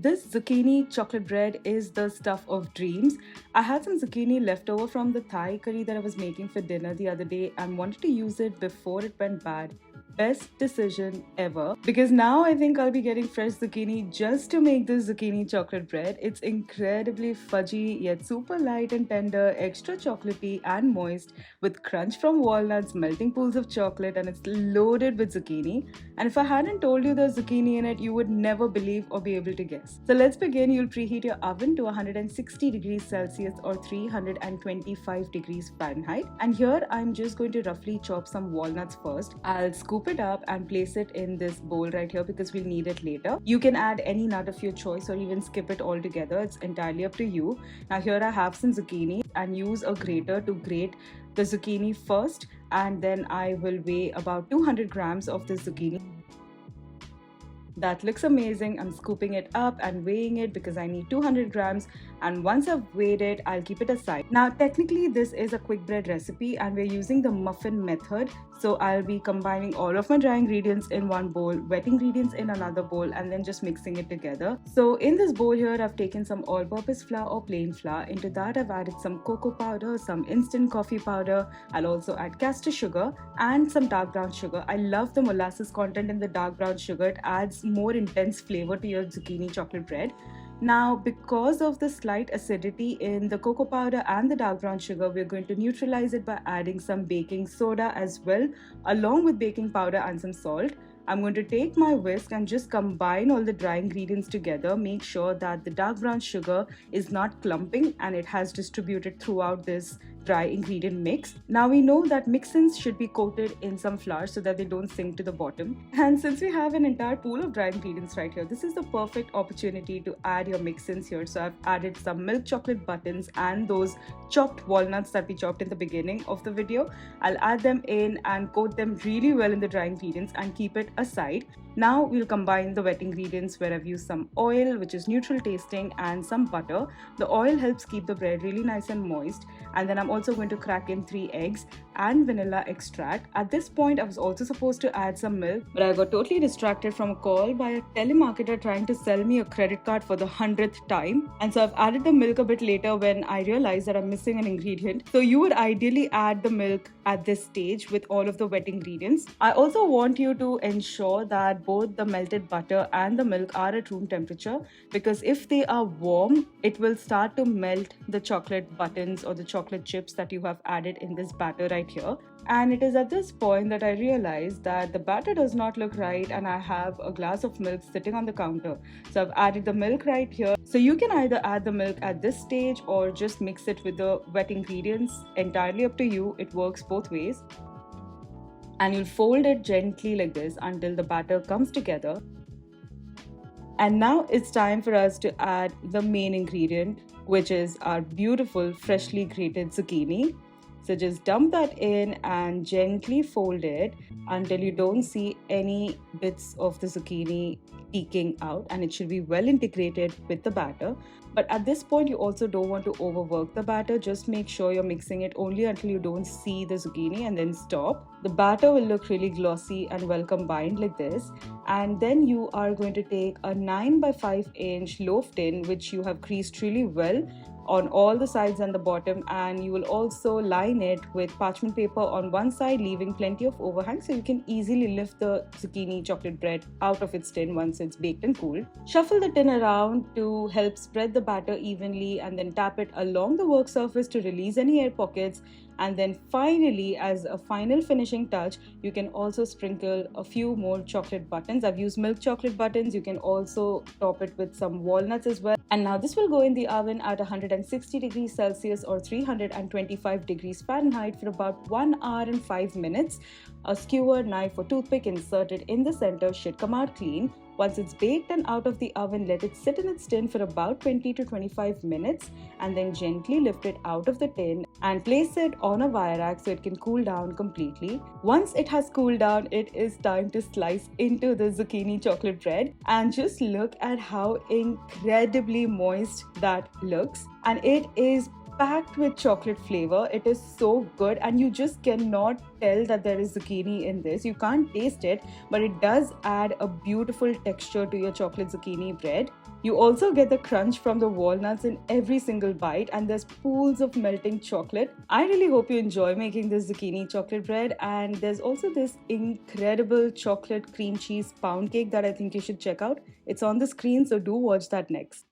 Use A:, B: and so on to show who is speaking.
A: This zucchini chocolate bread is the stuff of dreams. I had some zucchini left over from the Thai curry that I was making for dinner the other day and wanted to use it before it went bad. Best decision ever, because now I think I'll be getting fresh zucchini just to make this zucchini chocolate bread. It's incredibly fudgy yet super light and tender, extra chocolatey and moist, with crunch from walnuts, melting pools of chocolate, and it's loaded with zucchini. And if I hadn't told you there's zucchini in it, you would never believe or be able to guess. So let's begin. You'll preheat your oven to 160 degrees Celsius or 325 degrees Fahrenheit. And here I'm just going to roughly chop some walnuts first. I'll scoop it up and place it in this bowl right here because we'll need it later. You can add any nut of your choice or even skip it altogether. It's entirely up to you. Now here I have some zucchini and use a grater to grate the zucchini first, and then I will weigh about 200 grams of the zucchini. That looks amazing. I'm scooping it up and weighing it because I need 200 grams, and once I've weighed it, I'll keep it aside. Now technically this is a quick bread recipe and we're using the muffin method, so I'll be combining all of my dry ingredients in one bowl, wet ingredients in another bowl, and then just mixing it together. So in this bowl here, I've taken some all-purpose flour or plain flour. Into that I've added some cocoa powder, some instant coffee powder. I'll also add caster sugar and some dark brown sugar. I love the molasses content in the dark brown sugar. It adds more intense flavor to your zucchini chocolate bread. Now, because of the slight acidity in the cocoa powder and the dark brown sugar, we're going to neutralize it by adding some baking soda as well, along with baking powder and some salt. I'm going to take my whisk and just combine all the dry ingredients together. Make sure that the dark brown sugar is not clumping and it has distributed throughout this dry ingredient mix. Now we know that mix-ins should be coated in some flour so that they don't sink to the bottom. And since we have an entire pool of dry ingredients right here, this is the perfect opportunity to add your mix-ins here. So I've added some milk chocolate buttons and those chopped walnuts that we chopped in the beginning of the video. I'll add them in and coat them really well in the dry ingredients and keep it aside. Now we'll combine the wet ingredients where I've used some oil, which is neutral tasting, and some butter. The oil helps keep the bread really nice and moist. And then I'm also going to crack in 3 eggs and vanilla extract. At this point, I was also supposed to add some milk, but I got totally distracted from a call by a telemarketer trying to sell me a credit card for the 100th time. And so I've added the milk a bit later when I realized that I'm missing an ingredient. So you would ideally add the milk at this stage with all of the wet ingredients. I also want you to ensure that both the melted butter and the milk are at room temperature, because if they are warm, it will start to melt the chocolate buttons or the chocolate chips that you have added in this batter right here. And it is at this point that I realized that the batter does not look right and I have a glass of milk sitting on the counter. So I've added the milk right here. So you can either add the milk at this stage or just mix it with the wet ingredients. Entirely up to you. It works both ways. And you'll fold it gently like this until the batter comes together. And now it's time for us to add the main ingredient, which is our beautiful freshly grated zucchini. So just dump that in and gently fold it until you don't see any bits of the zucchini peeking out, and it should be well integrated with the batter. But at this point, you also don't want to overwork the batter. Just make sure you're mixing it only until you don't see the zucchini and then stop. The batter will look really glossy and well combined like this. And then you are going to take a 9 by 5 inch loaf tin, which you have creased really well on all the sides and the bottom, and you will also line it with parchment paper on one side, leaving plenty of overhang so you can easily lift the zucchini chocolate bread out of its tin once it's baked and cooled. Shuffle the tin around to help spread the batter evenly, and then tap it along the work surface to release any air pockets. And then finally, as a final finishing touch, you can also sprinkle a few more chocolate buttons. I've used milk chocolate buttons. You can also top it with some walnuts as well. And now this will go in the oven at 160 degrees Celsius or 325 degrees Fahrenheit for about 1 hour and 5 minutes. A skewer, knife or toothpick inserted in the center should come out clean. Once it's baked and out of the oven, let it sit in its tin for about 20 to 25 minutes and then gently lift it out of the tin and place it on a wire rack so it can cool down completely. Once it has cooled down, it is time to slice into the zucchini chocolate bread, and just look at how incredibly moist that looks. And it is packed with chocolate flavor. It is so good, and you just cannot tell that there is zucchini in this. You can't taste it, but it does add a beautiful texture to your chocolate zucchini bread. You also get the crunch from the walnuts in every single bite, and there's pools of melting chocolate. I really hope you enjoy making this zucchini chocolate bread. And there's also this incredible chocolate cream cheese pound cake that I think you should check out. It's on the screen, so do watch that next.